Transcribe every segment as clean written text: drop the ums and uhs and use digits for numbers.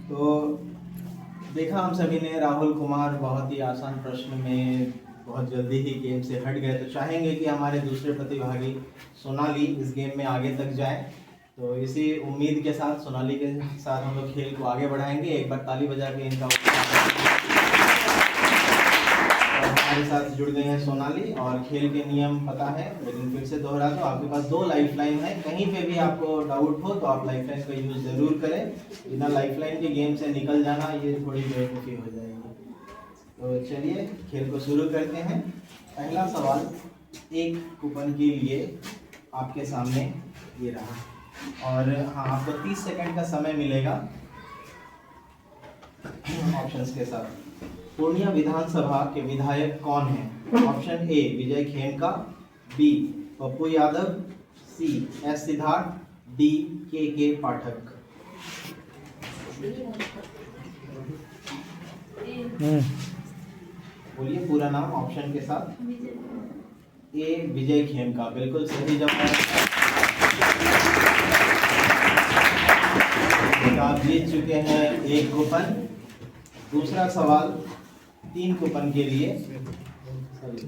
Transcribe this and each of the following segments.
तो देखा हम सभी ने, राहुल कुमार बहुत ही आसान प्रश्न में बहुत जल्दी ही गेम से हट गए। तो चाहेंगे कि हमारे दूसरे प्रतिभागी सोनाली इस गेम में आगे तक जाए। तो इसी उम्मीद के साथ सोनाली के साथ हम लोग खेल को आगे बढ़ाएंगे। एक बार ताली बजा के इनका हमारे साथ जुड़ गए हैं सोनाली। और खेल के नियम पता है, लेकिन फिर से दोहरा दो। आपके पास 2 लाइफलाइन है। कहीं पे भी आपको डाउट हो तो आप लाइफलाइन का यूज जरूर करें। बिना लाइफलाइन के गेम से निकल जाना ये थोड़ी बेवकूफ़ी हो जाएगी। तो चलिए खेल को शुरू करते हैं। पहला सवाल 1 कूपन के लिए आपके सामने ये रहा। और हाँ, आपको 30 सेकंड का समय मिलेगा ऑप्शंस के साथ। पूर्णिया विधानसभा के विधायक कौन हैं? Option A Vijay Khemka, B Pappu Yadav, C S Siddharth, D K Pathak. बोलिए पूरा नाम ऑप्शन के साथ। ए विजय खेमका बिल्कुल सही जवाब। आप जीत चुके हैं 1 कूपन। दूसरा सवाल 3 कूपन के लिए,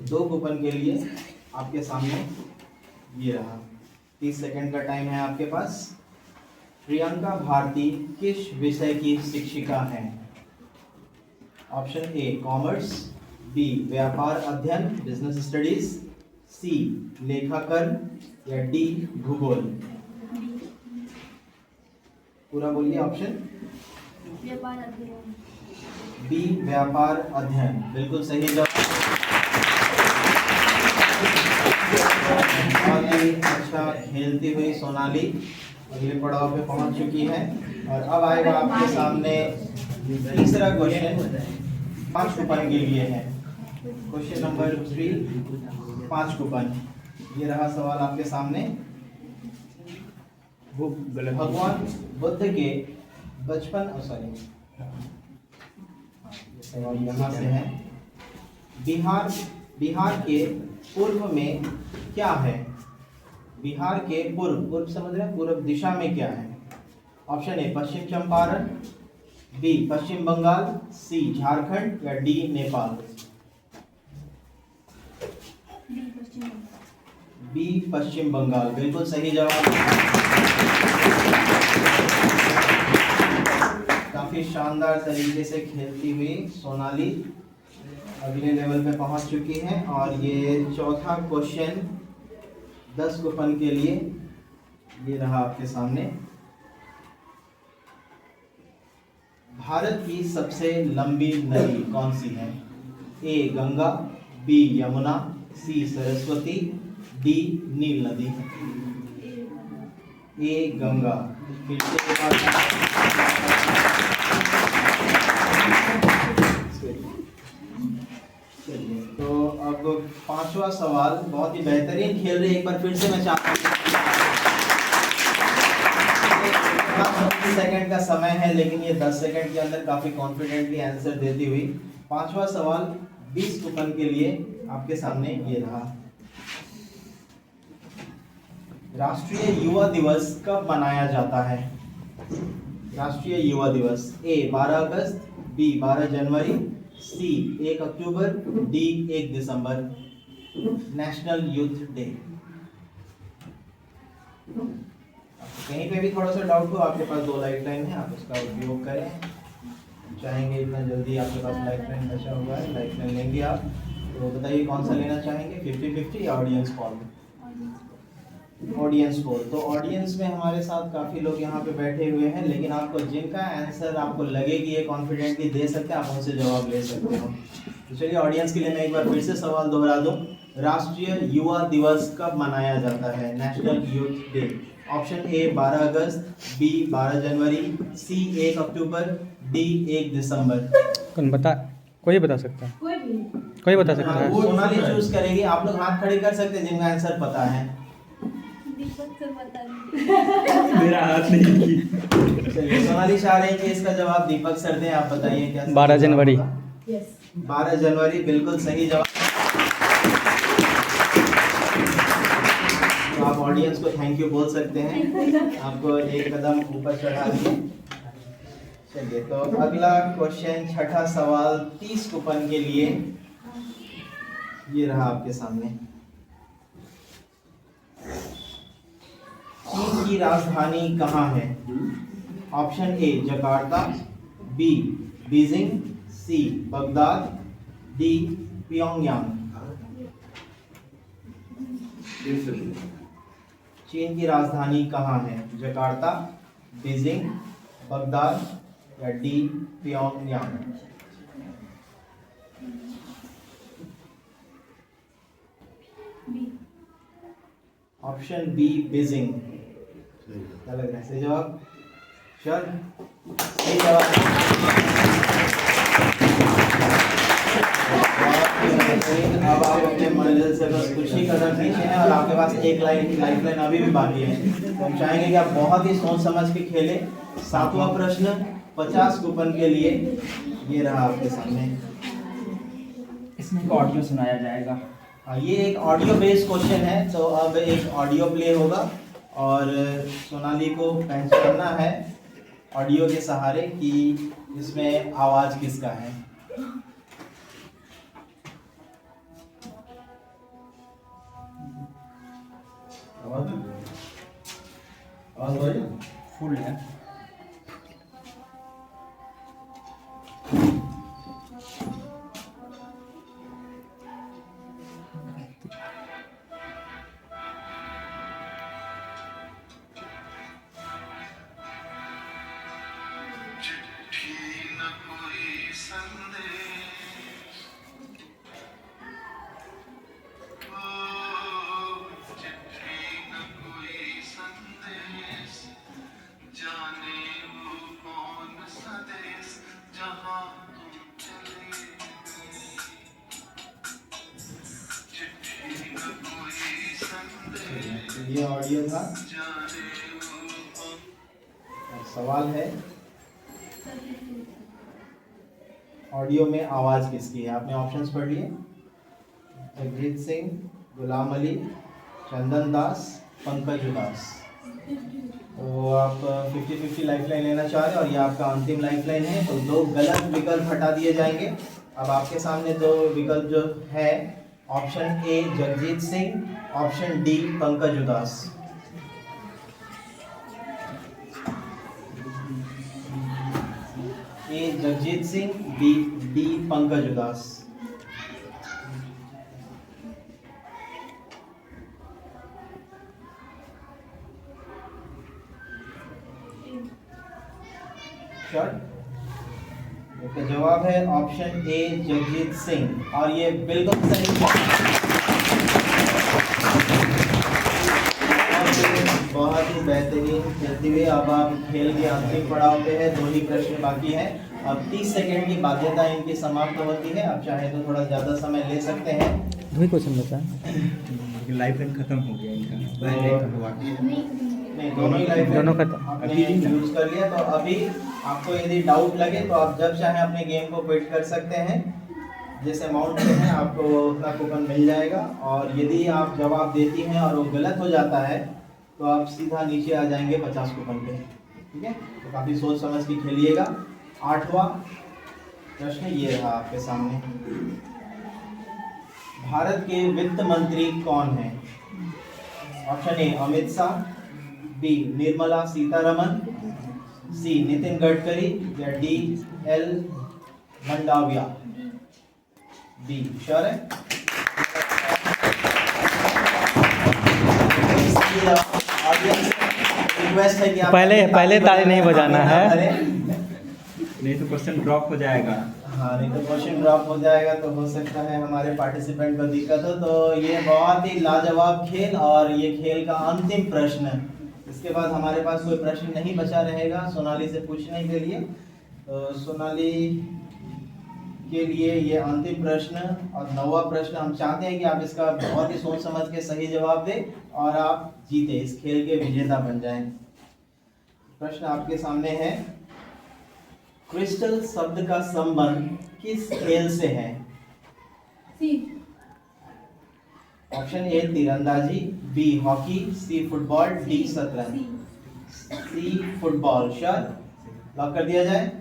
2 कूपन के लिए आपके सामने ये रहा। 30 सेकंड का टाइम है आपके पास। प्रियंका भारती किस विषय की शिक्षिका हैं? ऑप्शन ए कॉमर्स, बी व्यापार अध्ययन बिजनेस स्टडीज, सी लेखाकरण या डी भूगोल। पूरा बोलिए ऑप्शन। व्यापार अध्ययन। बी व्यापार अध्ययन बिल्कुल सही जवाब। बहुत ही अच्छा खेलती हुई सोनाली अगले पड़ाव पे पहुंच चुकी है। और अब आएगा आपके सामने तीसरा क्वेश्चन। 5 कूपन के लिए है। Question number 3, 5 coupon. ये रहा सवाल आपके सामने। भगवान बुद्ध के बचपन सवाल यहाँ से है। बिहार के पूर्व में क्या है? बिहार के पूर्व समझ रहे हैं, पूर्व दिशा में क्या है? Option A Paschim Champaran, B Paschim Bangal, C Jharkhand या डी नेपाल। बी पश्चिम बंगाल बिल्कुल सही जवाब। काफी शानदार तरीके से खेलती हुई सोनाली अगले लेवल पे पहुंच चुकी है। और ये चौथा क्वेश्चन 10 कूपन के लिए ये रहा आपके सामने। भारत की सबसे लंबी नदी कौन सी है? ए गंगा, बी यमुना, सी सरस्वती, डी नील नदी। ए गंगा। फिर तो अब 5वां सवाल। बहुत ही बेहतरीन खेल रही है। एक बार फिर से मैं चाहता हूँ, 30 सेकंड का समय है, लेकिन ये 10 सेकंड के अंदर काफी कॉन्फिडेंटली आंसर देती हुई। 5वां सवाल 20 कूपन के लिए आपके सामने ये रहा। राष्ट्रीय युवा दिवस कब मनाया जाता है? राष्ट्रीय युवा दिवस ए 12 अगस्त, बी 12 जनवरी, सी 1 अक्टूबर, डी 1 दिसंबर। National youth day. कहीं पे भी थोड़ा सा डाउट हो, आपके पास 2 लाइफलाइन है, आप उसका उपयोग करें। चाहेंगे इतना जल्दी आपके पास लाइफलाइन बचा हुआ है, लाइफलाइन लेंगे आप। तो बताइए कौन सा लेना चाहेंगे, 50-50 या ऑडियंस पोल? Audience poll. तो ऑडियंस में हमारे साथ काफ़ी लोग यहाँ पे बैठे हुए हैं, लेकिन आपको जिनका आंसर आपको लगे कि ये कॉन्फिडेंटली दे सकते हैं, आप उनसे जवाब ले सकते हो। तो चलिए ऑडियंस के लिए मैं एक बार फिर से सवाल दोहरा दूं। राष्ट्रीय युवा दिवस कब मनाया जाता है? National youth day. Option A 12 अगस्त, बी 12 जनवरी, सी 1 अक्टूबर, डी 1 दिसंबर। कौन बता? कोई बता सकता है? कोई बता सकता है? सोनाली चूज करेगी। आप लोग हाथ खड़े कर सकते हैं जिनका आंसर पता है। मेरा हाथ नहीं। चलिए सोनाली चाह रही है कि इसका जवाब दीपक सर दें। आप बताइए क्या? 12 जनवरी। 12 जनवरी बिल्कुल सही जवाब। तो आप ऑडियंस को थैंक यू बोल सकते हैं। आपको एक कदम ऊपर चढ़ा दिए। चलिए, तो अगला क्वेश्चन, छठा सवाल 30 कूपन के लिए, ये रहा आपके सामने। चीन की राजधानी कहाँ है? Option A Jakarta, B Beijing, C Baghdad, D Pyongyang. चीन की राजधानी कहाँ है? जकार्ता, बीजिंग, बगदाद या D Pyongyang. B. Option B Beijing. क्या लग रहा है सही जवाब? श्योर? सही जवाब। अब आप अपने मंजिल से बस कुछ ही कदम पीछे हैं और आपके पास एक लाइफलाइन अभी भी बाकी है। तो हम चाहेंगे कि आप बहुत ही सोच समझ के खेलें। 7वां प्रश्न 50 कूपन के लिए, ये रहा आपके सामने। इसमें एक ऑडियो सुनाया जाएगा। हाँ, ये एक ऑडियो बेस्ड क्वेश्चन है, तो अब एक ऑडियो प्ले होगा और सोनाली को पहचानना है ऑडियो के सहारे कि इसमें आवाज किसका है। आवाज फुल है। ये ऑडियो था और सवाल है ऑडियो में आवाज किसकी है? आपने ऑप्शंस पढ़ लिए। जगजीत सिंह, गुलाम अली, चंदन दास, पंकज उदास। तो आप 50-50 लाइफलाइन लेना चाह रहे हैं और ये आपका अंतिम लाइफलाइन है, तो 2 गलत विकल्प हटा दिए जाएंगे। अब आपके सामने 2 विकल्प जो है, ऑप्शन ए जगजीत सिंह, ऑप्शन डी पंकज उदास। ए जगजीत सिंह, बी डी पंकज उदास। इसका जवाब है ऑप्शन ए जगजीत सिंह और ये बिल्कुल सही है। बहुत ही बेहतरीन खेलते हुए अब आप खेल के अंतिम पड़ाव पे है। 2 ही प्रश्न बाकी है। अब 30 सेकंड की बाध्यता इनकी समाप्त होती है। अब चाहे तो थोड़ा ज़्यादा समय ले सकते हैं। 2 क्वेश्चन बचा है। लाइफलाइन खत्म हो गया इनका। नहीं, दोनों ही लाइफ दोनों खत्म। आपने यूज कर लिया। तो अभी आपको यदि डाउट लगे तो आप जब चाहे अपने गेम को क्विट कर सकते हैं। जिस अमाउंट पे है आपको उतना कूपन मिल जाएगा और यदि आप जवाब देती हैं और वो गलत हो जाता है तो आप सीधा नीचे आ जाएंगे 50 कूपन पे। ठीक है, तो काफ़ी सोच समझ के खेलिएगा। 8वां प्रश्न ये रहा आपके सामने। भारत के वित्त मंत्री कौन है? Option A Amit Shah, B Nirmala Sitharaman, C Nitin Gadkari या D L Mandaviya. B sure है? रिक्वेस्ट है कि आप पहले ताली नहीं बजाना है। नहीं तो क्वेश्चन ड्रॉप हो जाएगा। हाँ, नहीं तो क्वेश्चन ड्रॉप हो जाएगा तो हो सकता है हमारे पार्टिसिपेंट को दिक्कत हो। तो ये बहुत ही लाजवाब खेल और ये खेल का अंतिम प्रश्न। इसके बाद हमारे पास कोई प्रश्न नहीं बचा रहेगा सोनाली से पूछने के लिए। तो सोनाली के लिए ये अंतिम प्रश्न और 9वां प्रश्न। हम चाहते हैं कि आप इसका बहुत ही सोच समझ के सही जवाब दें और आप जीते, इस खेल के विजेता बन जाएं। प्रश्न आपके सामने है। क्रिस्टल शब्द का संबंध किस खेल से है? ऑप्शन ए तीरंदाजी, B hockey, C football, D शतरंज। C football. श्योर? लॉक कर दिया जाए।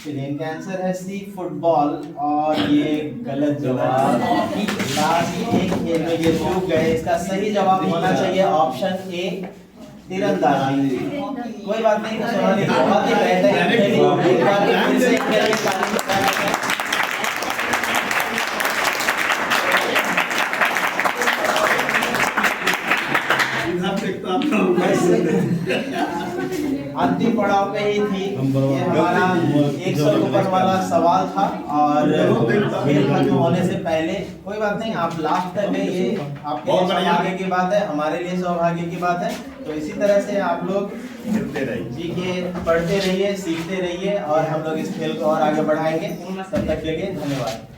चलिए इनका आंसर है सी फुटबॉल और ये गलत जवाब। लास्ट एक खेल में ये चूक गए। इसका सही जवाब होना चाहिए ऑप्शन ए तीरंदाजी। कोई बात नहीं, तो सोनाली बहुत ही बेहतर खेली। एक बार फिर से खेल में ताली बजाएं। अंतिम पड़ाव पे ही थी ये हमारा 100 ऊपर वाला सवाल था और खेल खत्म होने से पहले कोई बात नहीं, आप लास्ट तक है, ये आपके लिए सौभाग्य की बात है, हमारे लिए सौभाग्य की बात है। तो इसी तरह से आप लोग जीके पढ़ते रहिए, सीखते रहिए और हम लोग इस खेल को और आगे बढ़ाएंगे। तब तक के लिए धन्यवाद।